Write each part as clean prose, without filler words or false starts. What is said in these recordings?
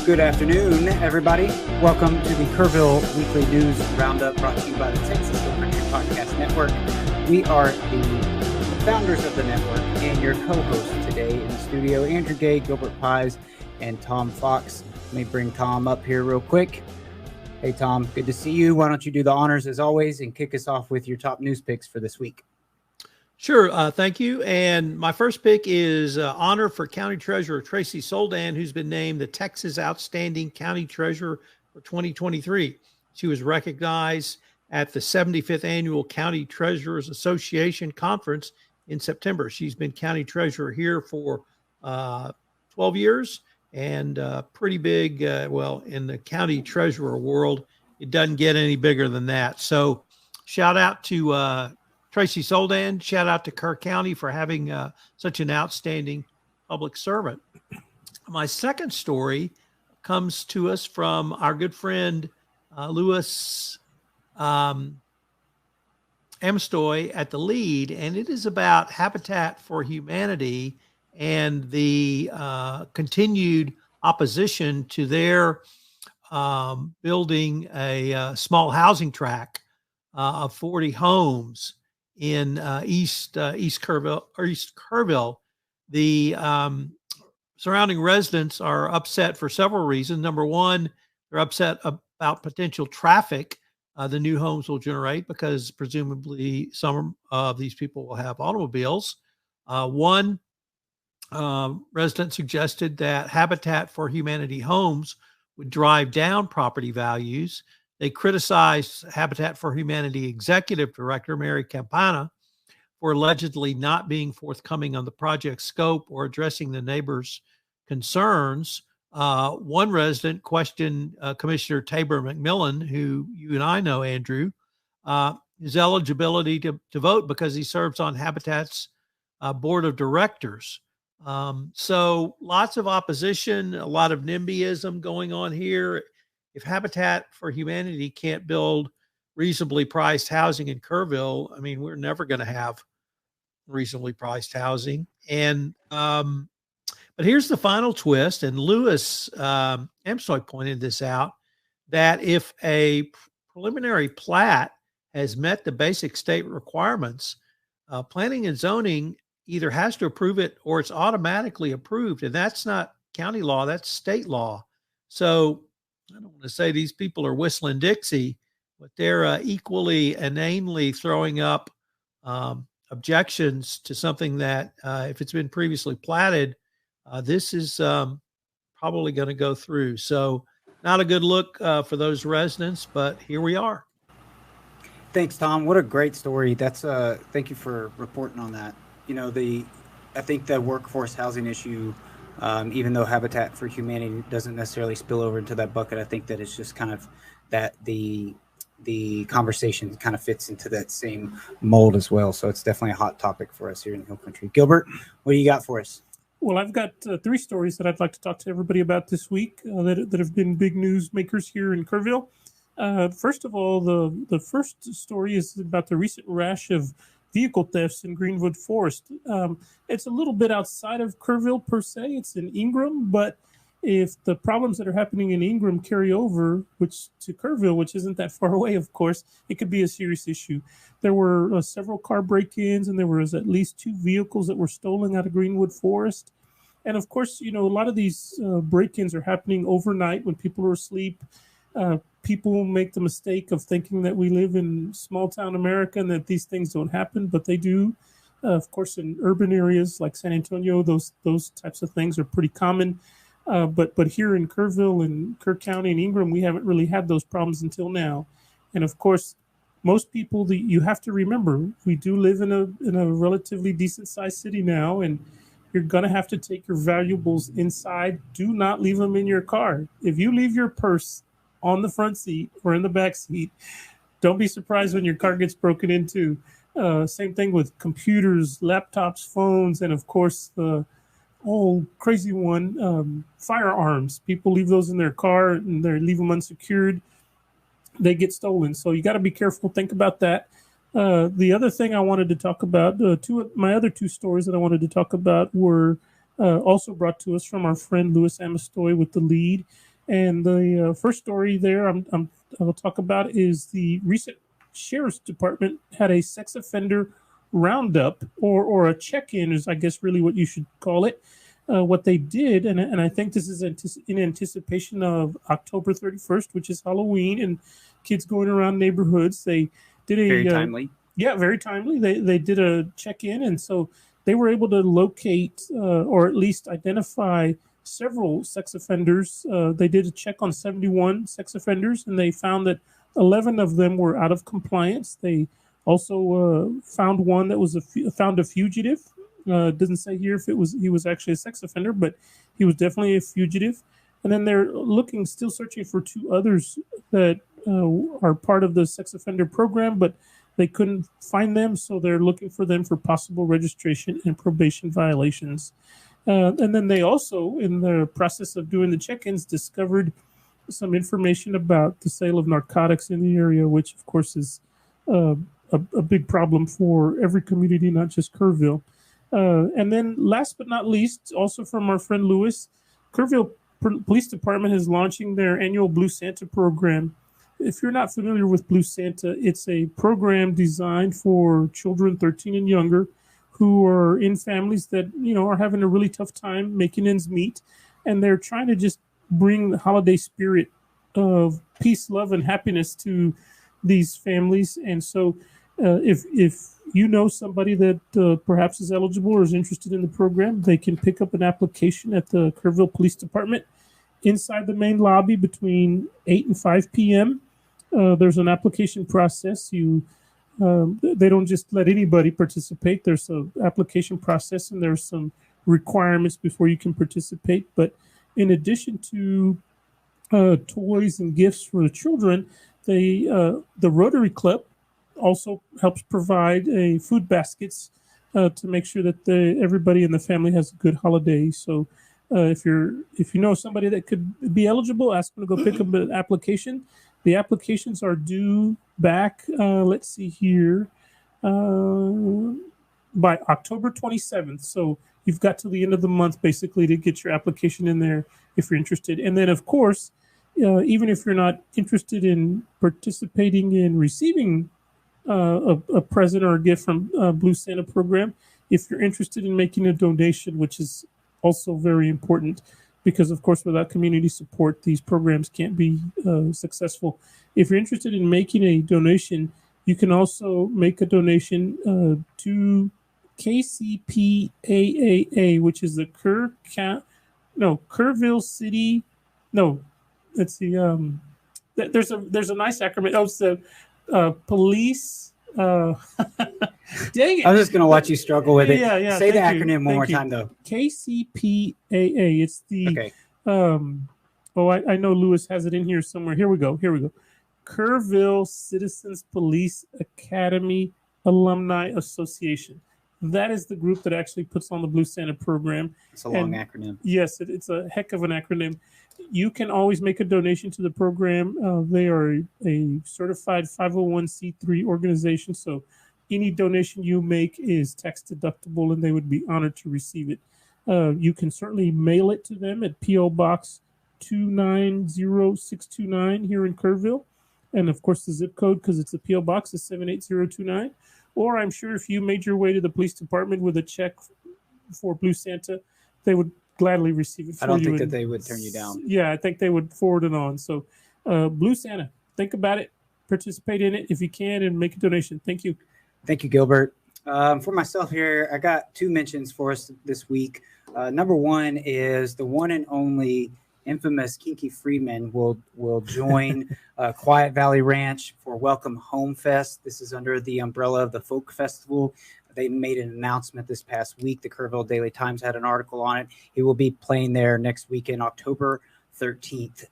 Good afternoon, everybody. Welcome to the Kerrville Weekly News Roundup, brought to you by the Texas Hill Country Podcast Network. We are the founders of the network and your co-hosts today in the studio, Andrew Gay, Gilbert Paiz, and Tom Fox. Let me bring Tom up here real quick. Hey, Tom, good to see you. Why don't you do the honors as always and kick us off with your top news picks for this week? Sure. Thank you. And my first pick is honor for County Treasurer Tracy Soldan, who's been named the Texas Outstanding County Treasurer for 2023. She was recognized at the 75th Annual County Treasurers Association Conference in September. She's been County Treasurer here for 12 years and pretty big, in the County Treasurer world, it doesn't get any bigger than that. So shout out to Tracy Soldan. Shout out to Kerr County for having such an outstanding public servant. My second story comes to us from our good friend Louis Amstoy at the Lead, and it is about Habitat for Humanity and the continued opposition to their building a small housing tract of 40 homes in East Kerrville. The surrounding residents are upset for several reasons. Number one, they're upset about potential traffic the new homes will generate because presumably some of these people will have automobiles. One resident suggested that Habitat for Humanity homes would drive down property values. They criticized Habitat for Humanity Executive Director Mary Campana for allegedly not being forthcoming on the project scope or addressing the neighbors' concerns. One resident questioned Commissioner Tabor McMillan, who you and I know, Andrew, his eligibility to vote because he serves on Habitat's board of directors. So lots of opposition, a lot of NIMBYism going on here. If Habitat for Humanity can't build reasonably priced housing in Kerrville, I mean, we're never going to have reasonably priced housing. And but here's the final twist, and Louis Amstoy pointed this out, that if a preliminary plat has met the basic state requirements, planning and zoning either has to approve it or it's automatically approved. And that's not county law, that's state law. So I don't want to say these people are whistling Dixie, but they're equally inanely throwing up objections to something that if it's been previously platted, this is probably going to go through. So not a good look for those residents, but here we are. Thanks, Tom. What a great story. That's thank you for reporting on that. You know, I think the workforce housing issue, even though Habitat for Humanity doesn't necessarily spill over into that bucket, I think that it's just kind of that the conversation kind of fits into that same mold as well. So it's definitely a hot topic for us here in Hill Country. Gilbert, what do you got for us? Well, I've got three stories that I'd like to talk to everybody about this week that have been big news makers here in Kerrville. First of all, the first story is about the recent rash of vehicle thefts in Greenwood Forest. It's a little bit outside of Kerrville per se. It's in Ingram, but if the problems that are happening in Ingram carry over to Kerrville, which isn't that far away, of course, it could be a serious issue. There were several car break-ins, and there was at least 2 vehicles that were stolen out of Greenwood Forest. And of course, you know, a lot of these break-ins are happening overnight when people are asleep. People make the mistake of thinking that we live in small-town America and that these things don't happen, but they do. Of course, in urban areas like San Antonio, those types of things are pretty common. But here in Kerrville and Kerr County and Ingram, we haven't really had those problems until now. And of course, most people, you have to remember, we do live in a relatively decent-sized city now, and you're going to have to take your valuables inside. Do not leave them in your car. If you leave your purse on the front seat or in the back seat, don't be surprised when your car gets broken into. Same thing with computers, laptops, phones, and of course the crazy one, firearms. People leave those in their car and they leave them unsecured. They get stolen. So you got to be careful. Think about that. The other thing I wanted to talk about, my other two stories that I wanted to talk about were also brought to us from our friend Louis Amstoy with the Lead. And the first story there I'll talk about is the recent Sheriff's Department had a sex offender roundup, or a check-in is, I guess, really what you should call it. What they did, and I think this is in anticipation of October 31st, which is Halloween, and kids going around neighborhoods. They did a very timely. Yeah, very timely. They did a check-in, and so they were able to locate or at least identify several sex offenders. They did a check on 71 sex offenders, and they found that 11 of them were out of compliance. They also found one that was found a fugitive. It doesn't say here if he was actually a sex offender, but he was definitely a fugitive. And then they're still searching for 2 others that are part of the sex offender program, but they couldn't find them, so they're looking for them for possible registration and probation violations. And then they also, in the process of doing the check-ins, discovered some information about the sale of narcotics in the area, which, of course, is a big problem for every community, not just Kerrville. And then last but not least, also from our friend Lewis, Kerrville Police Department is launching their annual Blue Santa program. If you're not familiar with Blue Santa, it's a program designed for children 13 and younger who are in families that, are having a really tough time making ends meet. And they're trying to just bring the holiday spirit of peace, love, and happiness to these families. And so if you know somebody that perhaps is eligible or is interested in the program, they can pick up an application at the Kerrville Police Department inside the main lobby between 8 and 5 p.m. There's an application process. They don't just let anybody participate. There's an application process, and there's some requirements before you can participate. But in addition to toys and gifts for the children, the Rotary Club also helps provide food baskets to make sure that everybody in the family has a good holiday. So if you know somebody that could be eligible, ask them to go pick up an application. The applications are due back, let's see here, by October 27th. So you've got to the end of the month, basically, to get your application in there if you're interested. And then, of course, even if you're not interested in participating in receiving a present or a gift from Blue Santa program, if you're interested in making a donation, which is also very important, because, of course, without community support, these programs can't be successful. If you're interested in making a donation, you can also make a donation to KCPAAA, which is the Kerrville City. No, let's see. There's a nice acronym. Oh, it's the police. Dang it! I'm just going to watch you struggle with it. Yeah. Say the acronym one more time, though. KCPAA. It's the. Okay. I know Lewis has it in here somewhere. Here we go. Kerrville Citizens Police Academy Alumni Association. That is the group that actually puts on the Blue Santa program. It's a long acronym. Yes, it's a heck of an acronym. You can always make a donation to the program. They are a certified 501c3 organization, so any donation you make is tax deductible, and they would be honored to receive it. You can certainly mail it to them at P.O. Box 290629 here in Kerrville. And, of course, the zip code, because it's a P.O. Box, is 78029. Or I'm sure if you made your way to the police department with a check for Blue Santa, they would gladly receive it for you. I don't think that they would turn you down. Yeah, I think they would forward it on. So, Blue Santa, think about it, participate in it if you can, and make a donation. Thank you. Thank you, Gilbert. For myself here, I got 2 mentions for us this week. Number one is the one and only infamous Kinky Freeman will join Quiet Valley Ranch for Welcome Home Fest. This is under the umbrella of the Folk Festival. They made an announcement this past week. The Kerrville Daily Times had an article on it. He will be playing there next weekend, October 13th.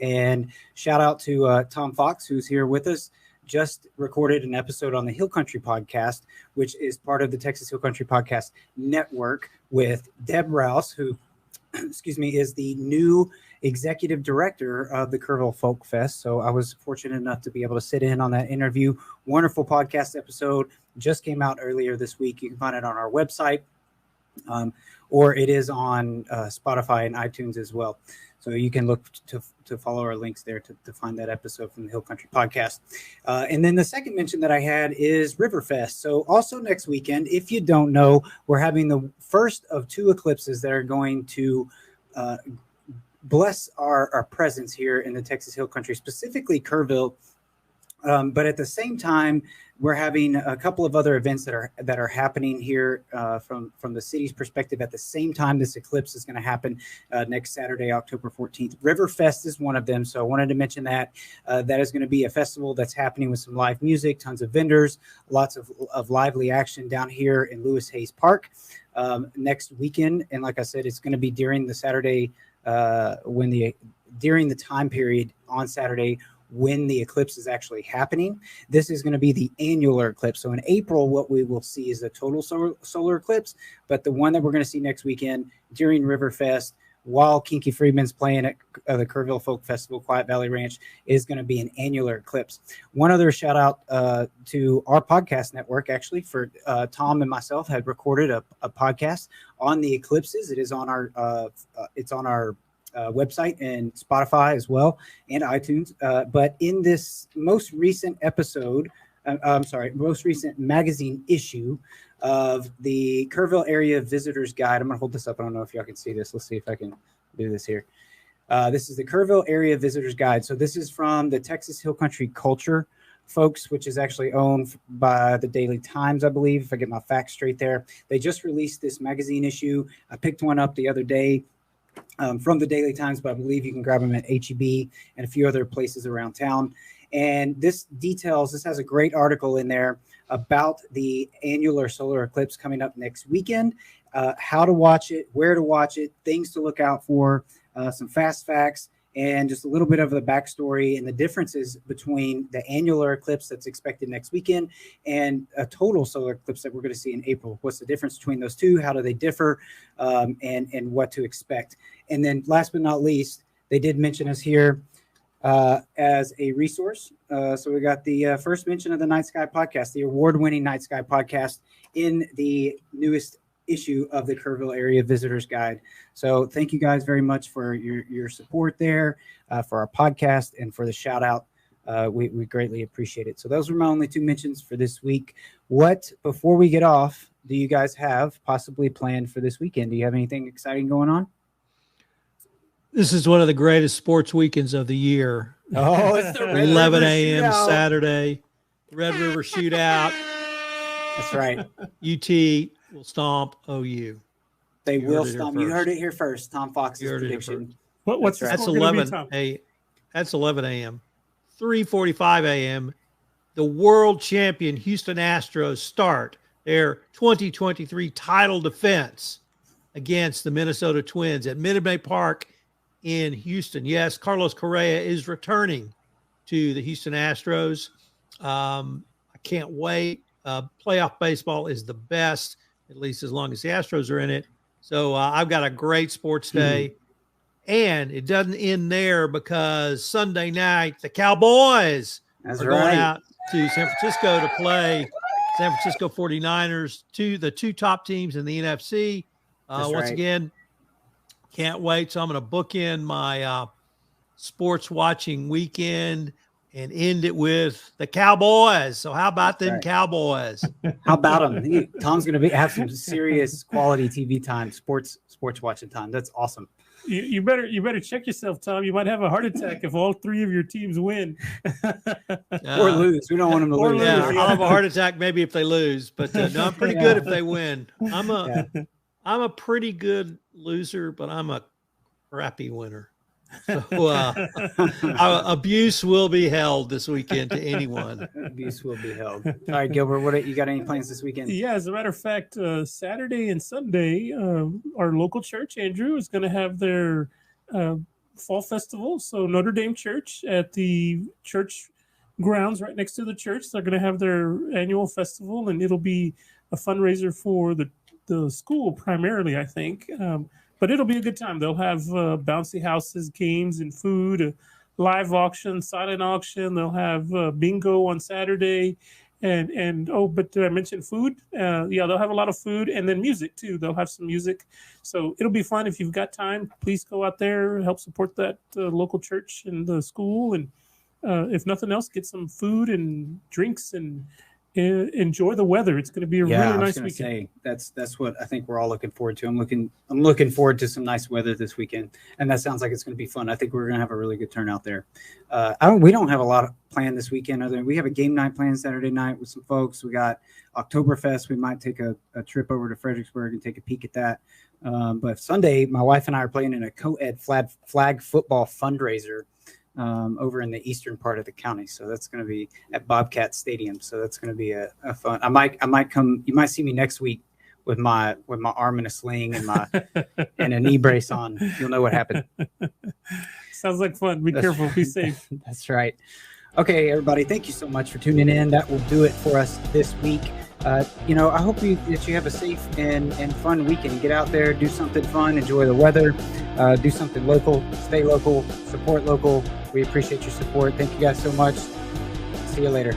And shout out to Tom Fox, who's here with us. Just recorded an episode on the Hill Country podcast, which is part of the Texas Hill Country Podcast Network, with Deb Rouse, who is the new executive director of the Kerrville Folk Fest. So I was fortunate enough to be able to sit in on that interview. Wonderful podcast episode. Just came out earlier this week. You can find it on our website, or it is on Spotify and iTunes as well. So you can look to follow our links there to find that episode from the Hill Country Podcast. And then the second mention that I had is Riverfest. So also next weekend, if you don't know, we're having the first of 2 eclipses that are going to bless our presence here in the Texas Hill Country, specifically Kerrville. But at the same time, we're having a couple of other events that are happening here from the city's perspective. At the same time, this eclipse is going to happen next Saturday, October 14th. Riverfest is one of them, so I wanted to mention that. That is going to be a festival that's happening with some live music, tons of vendors, lots of lively action down here in Lewis Hayes Park next weekend. And like I said, it's going to be during the Saturday during the time period on Saturday when the eclipse is actually happening. This is going to be the annular eclipse. So in April, what we will see is a total solar eclipse, but the one that we're going to see next weekend during Riverfest, while Kinky Friedman's playing at the Kerrville Folk Festival, Quiet Valley Ranch, is going to be an annular eclipse. One other shout out to our podcast network, actually, for Tom and myself had recorded a podcast on the eclipses. It is on our website and Spotify as well, and iTunes. But in this most recent most recent magazine issue of the Kerrville Area Visitors Guide, I'm going to hold this up. I don't know if y'all can see this. Let's see if I can do this here. This is the Kerrville Area Visitors Guide. So this is from the Texas Hill Country Culture folks, which is actually owned by the Daily Times, I believe, if I get my facts straight there. They just released this magazine issue. I picked one up the other day from the Daily Times, but I believe you can grab them at HEB and a few other places around town. And this has a great article in there about the annular solar eclipse coming up next weekend, how to watch it, where to watch it, things to look out for, some fast facts, and just a little bit of the backstory and the differences between the annular eclipse that's expected next weekend and a total solar eclipse that we're going to see in April. What's the difference between those two? How do they differ? And what to expect. And then last but not least, they did mention us here as a resource. So we got the first mention of the Night Sky podcast, the award-winning Night Sky podcast in the newest issue of the Kerrville Area Visitors Guide. So thank you guys very much for your support there, for our podcast, and for the shout out. We greatly appreciate it. So those were my only 2 mentions for this week. Before we get off, do you guys have possibly planned for this weekend? Do you have anything exciting going on? This is one of the greatest sports weekends of the year. Oh, it's the 11 a.m. Saturday, Red River Shootout. That's right. UT will stomp OU. They will stomp. You heard it here first. Tom Fox's prediction. What's that's 11 That's 11 a.m. 3:45 a.m. The world champion Houston Astros start their 2023 title defense against the Minnesota Twins at Minute Maid Park in Houston. Yes, Carlos Correa is returning to the Houston Astros. I can't wait. Playoff baseball is the best, at least as long as the Astros are in it. So I've got a great sports day. And it doesn't end there, because Sunday night, the Cowboys are going out to San Francisco to play San Francisco 49ers, the 2 top teams in the NFC. Once again, can't wait. So I'm going to bookend my sports watching weekend and end it with the Cowboys. So how about them Cowboys? How about them? Tom's going to have some serious quality TV time, sports watching time. That's awesome. You better check yourself, Tom. You might have a heart attack if all 3 of your teams win or lose. We don't want them to lose. Yeah, I'll have a heart attack maybe if they lose, but no, I'm pretty good if they win. I'm a pretty good loser, but I'm a crappy winner. So abuse will be held this weekend to anyone. Abuse will be held. All right, Gilbert, you got any plans this weekend? Yeah, as a matter of fact, Saturday and Sunday, our local church, Andrew, is going to have their fall festival. So Notre Dame Church at the church grounds right next to the church, they're going to have their annual festival, and it'll be a fundraiser for the school primarily, I think. But it'll be a good time. They'll have bouncy houses, games, and food, a live auction, silent auction. They'll have bingo on Saturday, And oh, but did I mention food? Yeah, they'll have a lot of food, and then music too. They'll have some music, so it'll be fun. If you've got time, please go out there, help support that local church and the school, and if nothing else, get some food and drinks and enjoy the weather. It's going to be a really nice weekend. Say, that's what I think we're all looking forward to. I'm looking forward to some nice weather this weekend, and that sounds like it's going to be fun. I think we're going to have a really good turnout there. We don't have a lot planned this weekend. Other than we have a game night planned Saturday night with some folks. We got Oktoberfest. We might take a trip over to Fredericksburg and take a peek at that. But Sunday, my wife and I are playing in a co-ed flag football fundraiser over in the eastern part of the county. So that's going to be at Bobcat Stadium. So that's going to be a fun. I might come. You might see me next week with my arm in a sling and and a knee brace on. You'll know what happened. Sounds like fun. Be careful. Be safe. That's right. Okay, everybody. Thank you so much for tuning in. That will do it for us this week. I hope that you have a safe and fun weekend. Get out there, do something fun, enjoy the weather, do something local, stay local, support local. We appreciate your support. Thank you guys so much. See you later.